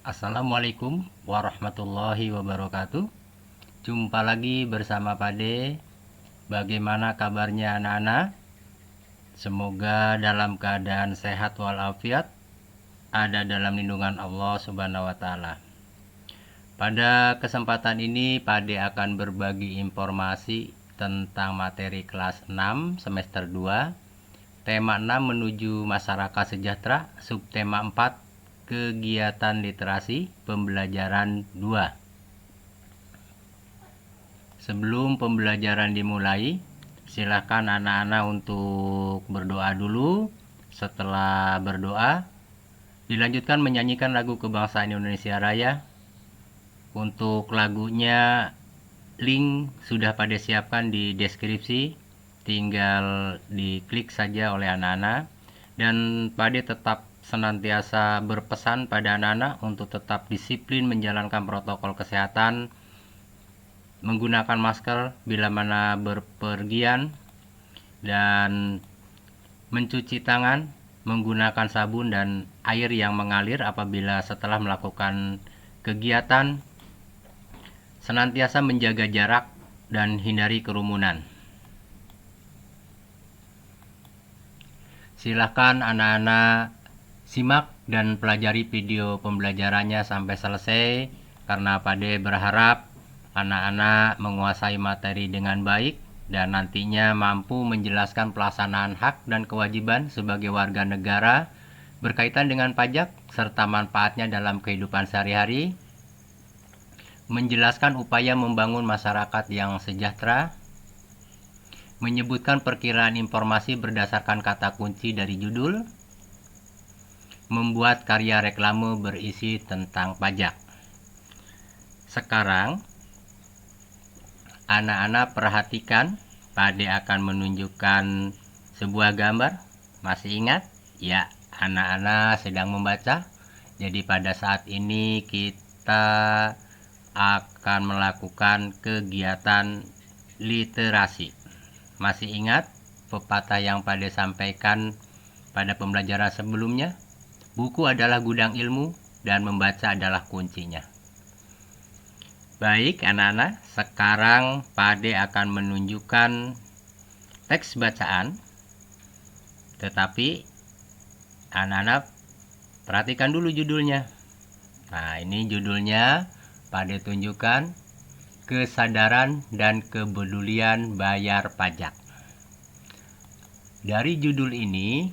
Assalamualaikum warahmatullahi wabarakatuh. Jumpa lagi bersama Pade. Bagaimana kabarnya anak-anak? Semoga dalam keadaan sehat walafiat, ada dalam lindungan Allah Subhanahu wa taala. Pada kesempatan ini Pade akan berbagi informasi tentang materi kelas 6 semester 2. Tema 6 menuju masyarakat sejahtera, subtema 4 kegiatan literasi pembelajaran 2. Sebelum pembelajaran dimulai, silakan anak-anak untuk berdoa dulu. Setelah berdoa, dilanjutkan menyanyikan lagu kebangsaan Indonesia Raya. Untuk lagunya, link sudah pada siapkan di deskripsi, tinggal diklik saja oleh anak-anak. Dan Pade tetap senantiasa berpesan pada anak-anak untuk tetap disiplin menjalankan protokol kesehatan, menggunakan masker bila mana berpergian, dan mencuci tangan menggunakan sabun dan air yang mengalir apabila setelah melakukan kegiatan. Senantiasa menjaga jarak dan hindari kerumunan. Silakan anak-anak simak dan pelajari video pembelajarannya sampai selesai, karena Pade berharap anak-anak menguasai materi dengan baik dan nantinya mampu menjelaskan pelaksanaan hak dan kewajiban sebagai warga negara berkaitan dengan pajak serta manfaatnya dalam kehidupan sehari-hari, menjelaskan upaya membangun masyarakat yang sejahtera, menyebutkan perkiraan informasi berdasarkan kata kunci dari judul, membuat karya reklame berisi tentang pajak. Sekarang, anak-anak perhatikan, Pade akan menunjukkan sebuah gambar. Masih ingat? Ya, anak-anak sedang membaca. Jadi pada saat ini kita akan melakukan kegiatan literasi. Masih ingat pepatah yang Pade sampaikan pada pembelajaran sebelumnya? Buku adalah gudang ilmu dan membaca adalah kuncinya. Baik anak-anak, sekarang Pade akan menunjukkan teks bacaan. Tetapi anak-anak perhatikan dulu judulnya. Nah, ini judulnya Pade tunjukkan, kesadaran dan kepedulian bayar pajak. Dari judul ini,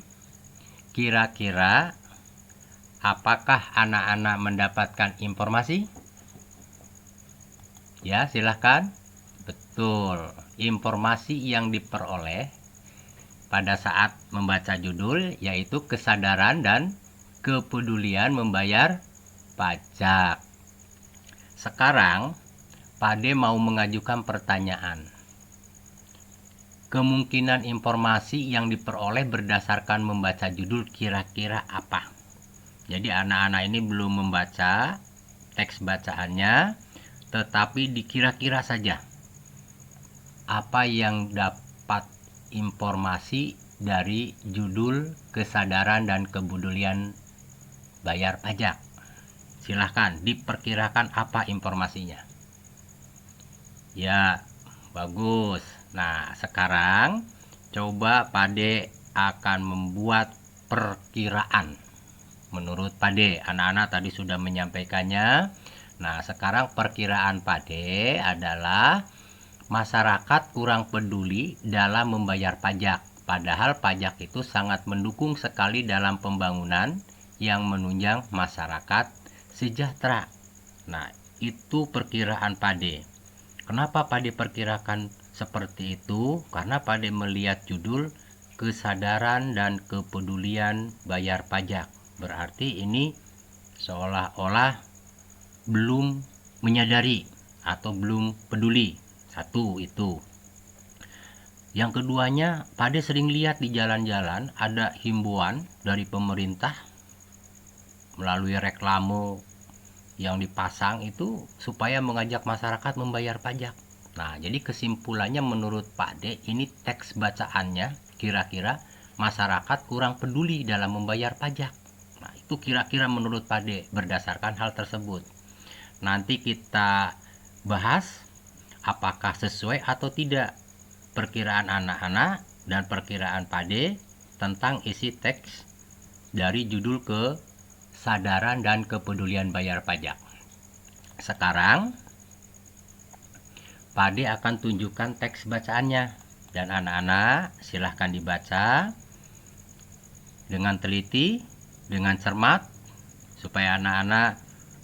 kira-kira apakah anak-anak mendapatkan informasi? Ya, silahkan. Betul, informasi yang diperoleh pada saat membaca judul yaitu kesadaran dan kepedulian membayar pajak. Sekarang, Pade mau mengajukan pertanyaan. Kemungkinan informasi yang diperoleh berdasarkan membaca judul kira-kira apa? Jadi anak-anak ini belum membaca teks bacaannya, tetapi dikira-kira saja apa yang dapat informasi dari judul kesadaran dan kepedulian bayar pajak. Silahkan diperkirakan apa informasinya. Ya, bagus. Nah, sekarang coba Pade akan membuat perkiraan. Menurut Pade, anak-anak tadi sudah menyampaikannya. Nah, sekarang perkiraan Pade adalah masyarakat kurang peduli dalam membayar pajak. Padahal pajak itu sangat mendukung sekali dalam pembangunan yang menunjang masyarakat sejahtera. Nah, itu perkiraan Pade. Kenapa Pade perkirakan seperti itu? Karena Pade melihat judul kesadaran dan kepedulian bayar pajak. Berarti ini seolah-olah belum menyadari atau belum peduli. Satu itu. Yang keduanya, Pade sering lihat di jalan-jalan ada himbauan dari pemerintah melalui reklame yang dipasang itu supaya mengajak masyarakat membayar pajak. Nah, jadi kesimpulannya menurut Pade, ini teks bacaannya kira-kira masyarakat kurang peduli dalam membayar pajak. Nah, tuh kira-kira menurut Pade berdasarkan hal tersebut. Nanti kita bahas apakah sesuai atau tidak perkiraan anak-anak dan perkiraan Pade tentang isi teks dari judul kesadaran dan kepedulian bayar pajak. Sekarang Pade akan tunjukkan teks bacaannya dan anak-anak silahkan dibaca dengan teliti, dengan cermat, supaya anak-anak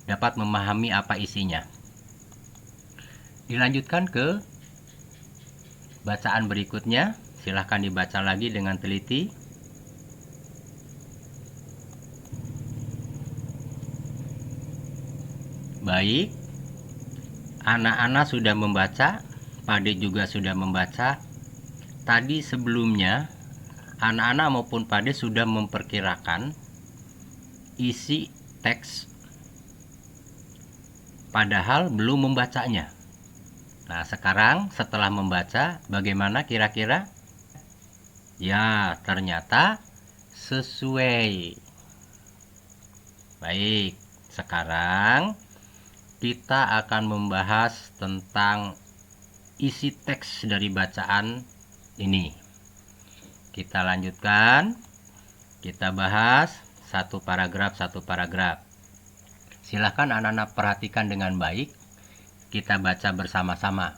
dapat memahami apa isinya. Dilanjutkan ke bacaan berikutnya, silahkan dibaca lagi dengan teliti. Baik, anak-anak sudah membaca, Pade juga sudah membaca. Tadi sebelumnya anak-anak maupun Pade sudah memperkirakan isi teks padahal belum membacanya. Nah, sekarang setelah membaca, bagaimana kira-kira? Ya, ternyata sesuai. Baik, sekarang kita akan membahas tentang isi teks dari bacaan ini. Kita lanjutkan, kita bahas satu paragraf. Silahkan anak-anak perhatikan dengan baik, kita baca bersama-sama.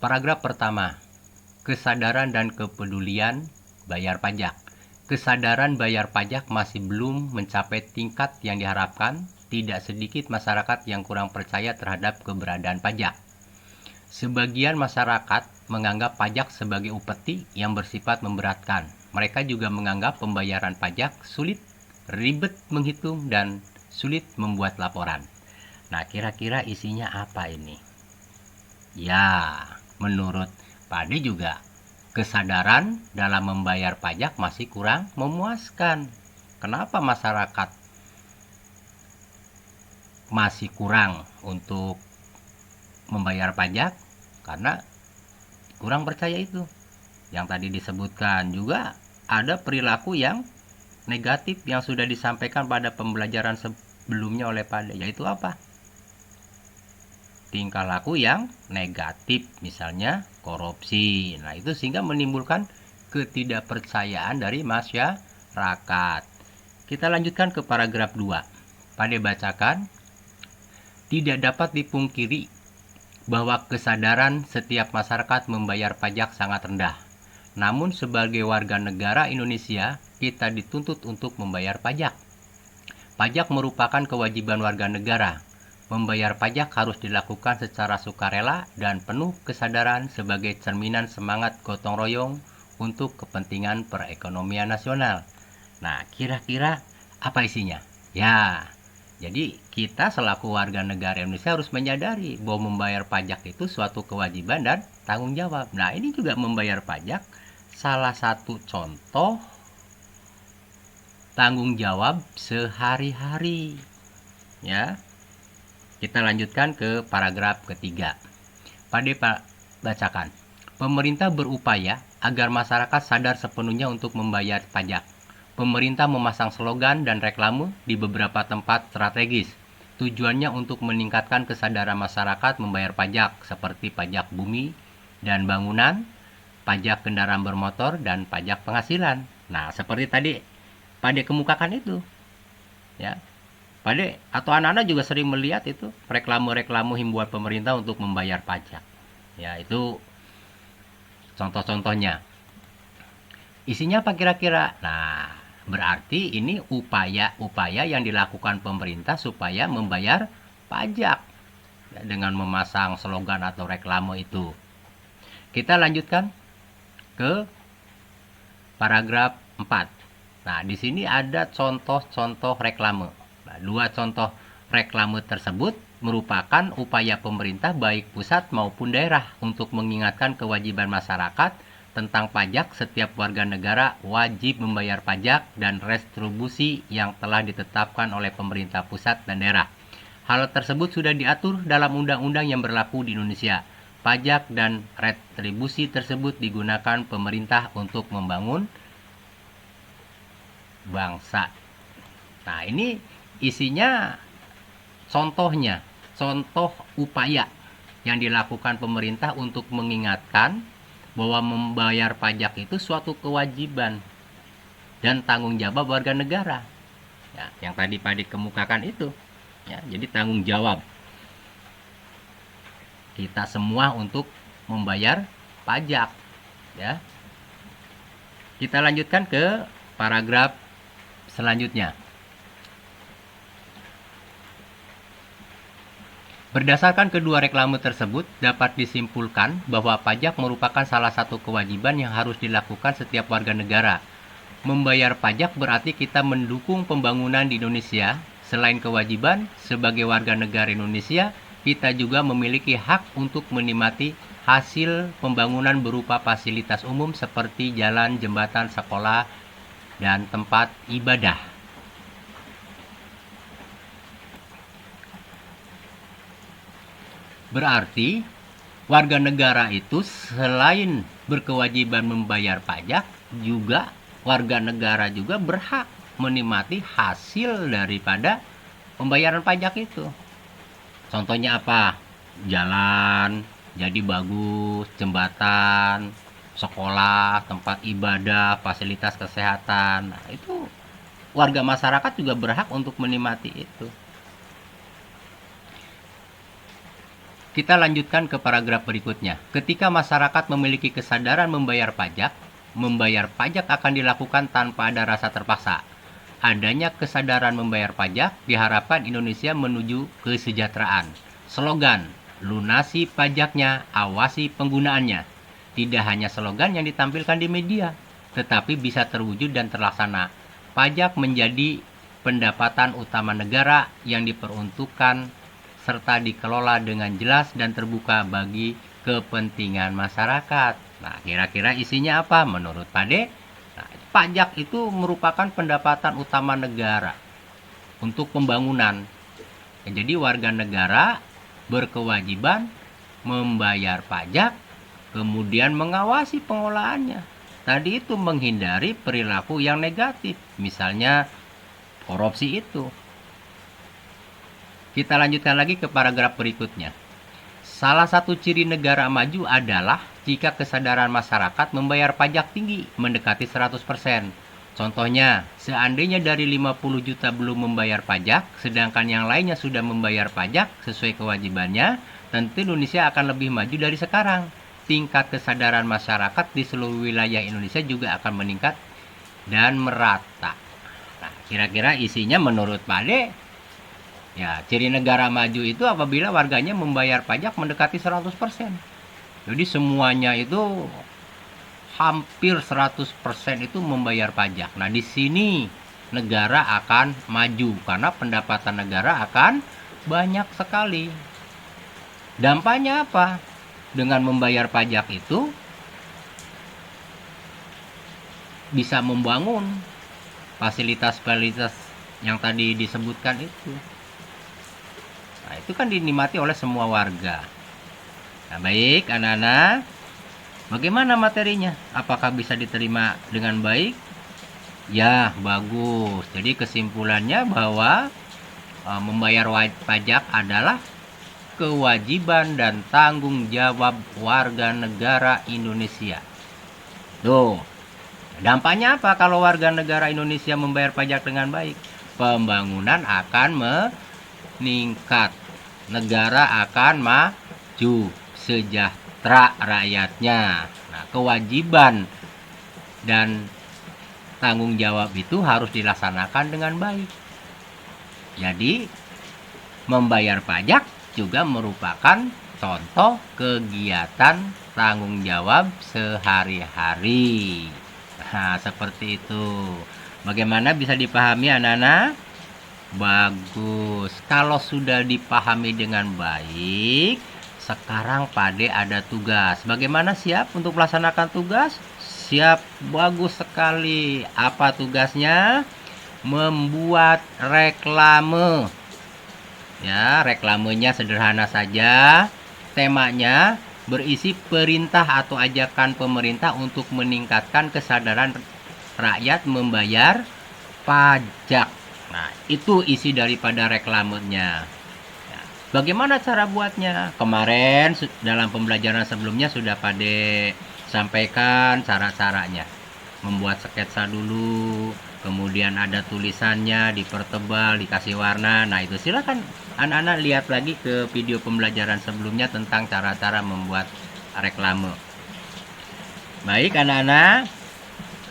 Paragraf pertama, kesadaran dan kepedulian bayar pajak. Kesadaran bayar pajak masih belum mencapai tingkat yang diharapkan. Tidak sedikit masyarakat yang kurang percaya terhadap keberadaan pajak. Sebagian masyarakat menganggap pajak sebagai upeti yang bersifat memberatkan. Mereka juga menganggap pembayaran pajak sulit, ribet menghitung, dan sulit membuat laporan. Nah, kira-kira isinya apa ini? Ya, menurut Pade juga kesadaran dalam membayar pajak masih kurang memuaskan. Kenapa masyarakat masih kurang untuk membayar pajak? Karena kurang percaya itu. Yang tadi disebutkan juga ada perilaku yang negatif yang sudah disampaikan pada pembelajaran sebelumnya oleh Pade, yaitu apa? Tingkah laku yang negatif, misalnya korupsi. Nah, itu sehingga menimbulkan ketidakpercayaan dari masyarakat. Kita lanjutkan ke paragraf 2. Pade bacakan, tidak dapat dipungkiri bahwa kesadaran setiap masyarakat membayar pajak sangat rendah. Namun sebagai warga negara Indonesia, kita dituntut untuk membayar pajak. Pajak merupakan kewajiban warga negara. Membayar pajak harus dilakukan secara sukarela dan penuh kesadaran sebagai cerminan semangat gotong royong untuk kepentingan perekonomian nasional. Nah, kira-kira apa isinya? Ya, jadi kita selaku warga negara Indonesia harus menyadari bahwa membayar pajak itu suatu kewajiban dan tanggung jawab. Nah, ini juga membayar pajak salah satu contoh tanggung jawab sehari-hari. Ya. Kita lanjutkan ke paragraf ketiga. Pade bacakan. Pemerintah berupaya agar masyarakat sadar sepenuhnya untuk membayar pajak. Pemerintah memasang slogan dan reklame di beberapa tempat strategis. Tujuannya untuk meningkatkan kesadaran masyarakat membayar pajak seperti pajak bumi dan bangunan, pajak kendaraan bermotor, dan pajak penghasilan. Nah, seperti tadi Pade kemukakan itu. Ya. Pade atau anak-anak juga sering melihat itu reklame-reklame himbauan pemerintah untuk membayar pajak. Ya, itu contoh-contohnya. Isinya apa kira-kira? Nah, berarti ini upaya-upaya yang dilakukan pemerintah supaya membayar pajak ya, dengan memasang slogan atau reklame itu. Kita lanjutkan ke paragraf 4. Nah, di sini ada contoh-contoh reklame. Nah, dua contoh reklame tersebut merupakan upaya pemerintah baik pusat maupun daerah untuk mengingatkan kewajiban masyarakat tentang pajak. Setiap warga negara wajib membayar pajak dan retribusi yang telah ditetapkan oleh pemerintah pusat dan daerah. Hal tersebut sudah diatur dalam undang-undang yang berlaku di Indonesia. Pajak dan retribusi tersebut digunakan pemerintah untuk membangun bangsa. Nah, ini isinya contohnya, contoh upaya yang dilakukan pemerintah untuk mengingatkan bahwa membayar pajak itu suatu kewajiban dan tanggung jawab warga negara. Ya, yang tadi Pak kemukakan itu. Ya, jadi tanggung jawab kita semua untuk membayar pajak. Ya. Kita lanjutkan ke paragraf selanjutnya. Berdasarkan kedua reklame tersebut, dapat disimpulkan bahwa pajak merupakan salah satu kewajiban yang harus dilakukan setiap warga negara. Membayar pajak berarti kita mendukung pembangunan di Indonesia. Selain kewajiban, sebagai warga negara Indonesia, kita juga memiliki hak untuk menikmati hasil pembangunan berupa fasilitas umum seperti jalan, jembatan, sekolah, dan tempat ibadah. Berarti warga negara itu selain berkewajiban membayar pajak, juga warga negara juga berhak menikmati hasil daripada pembayaran pajak itu. Contohnya apa? Jalan jadi bagus, jembatan, sekolah, tempat ibadah, fasilitas kesehatan. Nah, itu warga masyarakat juga berhak untuk menikmati itu. Kita lanjutkan ke paragraf berikutnya. Ketika masyarakat memiliki kesadaran membayar pajak akan dilakukan tanpa ada rasa terpaksa. Adanya kesadaran membayar pajak diharapkan Indonesia menuju kesejahteraan. Slogan, lunasi pajaknya, awasi penggunaannya. Tidak hanya slogan yang ditampilkan di media, tetapi bisa terwujud dan terlaksana. Pajak menjadi pendapatan utama negara yang diperuntukkan serta dikelola dengan jelas dan terbuka bagi kepentingan masyarakat. Nah, kira-kira isinya apa menurut Pak De? Nah, pajak itu merupakan pendapatan utama negara untuk pembangunan. Jadi warga negara berkewajiban membayar pajak, kemudian mengawasi pengolahannya. Tadi itu menghindari perilaku yang negatif, misalnya korupsi itu. Kita lanjutkan lagi ke paragraf berikutnya. Salah satu ciri negara maju adalah jika kesadaran masyarakat membayar pajak tinggi, mendekati 100%. Contohnya, seandainya dari 50 juta belum membayar pajak, sedangkan yang lainnya sudah membayar pajak sesuai kewajibannya, tentu Indonesia akan lebih maju dari sekarang. Tingkat kesadaran masyarakat di seluruh wilayah Indonesia juga akan meningkat dan merata. Nah, kira-kira isinya menurut Pak De, ya, ciri negara maju itu apabila warganya membayar pajak mendekati 100%. Jadi semuanya itu hampir 100% itu membayar pajak. Nah, di sini negara akan maju karena pendapatan negara akan banyak sekali. Dampaknya apa? Dengan membayar pajak itu bisa membangun fasilitas-fasilitas yang tadi disebutkan itu. Nah, itu kan dinikmati oleh semua warga. Nah, baik anak-anak, bagaimana materinya? Apakah bisa diterima dengan baik? Ya, bagus. Jadi kesimpulannya bahwa membayar pajak adalah kewajiban dan tanggung jawab warga negara Indonesia. Tuh, dampaknya apa kalau warga negara Indonesia membayar pajak dengan baik? Pembangunan akan meningkat, negara akan maju, sejahtera rakyatnya. Nah, kewajiban dan tanggung jawab itu harus dilaksanakan dengan baik. Jadi, membayar pajak juga merupakan contoh kegiatan tanggung jawab sehari-hari. Nah, seperti itu. Bagaimana bisa dipahami anak-anak? Bagus. Kalau sudah dipahami dengan baik, sekarang Pak De ada tugas. Bagaimana, siap untuk melaksanakan tugas? Siap, bagus sekali. Apa tugasnya? Membuat reklame. Ya, reklamenya sederhana saja. Temanya berisi perintah atau ajakan pemerintah untuk meningkatkan kesadaran rakyat membayar pajak. Nah, itu isi daripada reklamenya. Ya, bagaimana cara buatnya? Kemarin dalam pembelajaran sebelumnya sudah Pade sampaikan cara-caranya. Membuat sketsa dulu, kemudian ada tulisannya, dipertebal, dikasih warna. Nah, itu silakan anak-anak lihat lagi ke video pembelajaran sebelumnya tentang cara-cara membuat reklame. Baik anak-anak,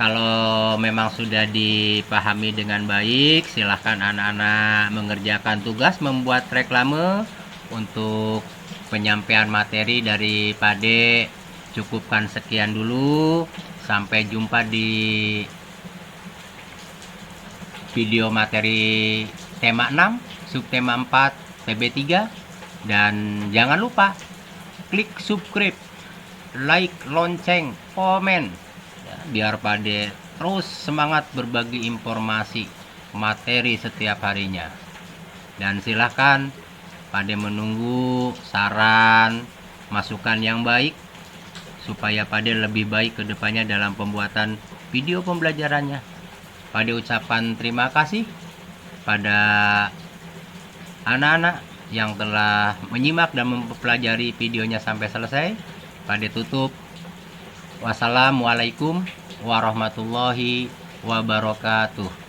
kalau memang sudah dipahami dengan baik, silahkan anak-anak mengerjakan tugas membuat reklame. Untuk penyampaian materi dari Pade cukupkan sekian dulu. Sampai jumpa di video materi tema 6, subtema 4, TB3. Dan jangan lupa klik subscribe, like, lonceng, komen, ya, biar Pade terus semangat berbagi informasi materi setiap harinya. Dan silahkan Pade menunggu saran masukan yang baik supaya Pade lebih baik ke depannya dalam pembuatan video pembelajarannya. Pade ucapan terima kasih pada anak-anak yang telah menyimak dan mempelajari videonya sampai selesai. Pade tutup. Wassalamualaikum warahmatullahi wabarakatuh.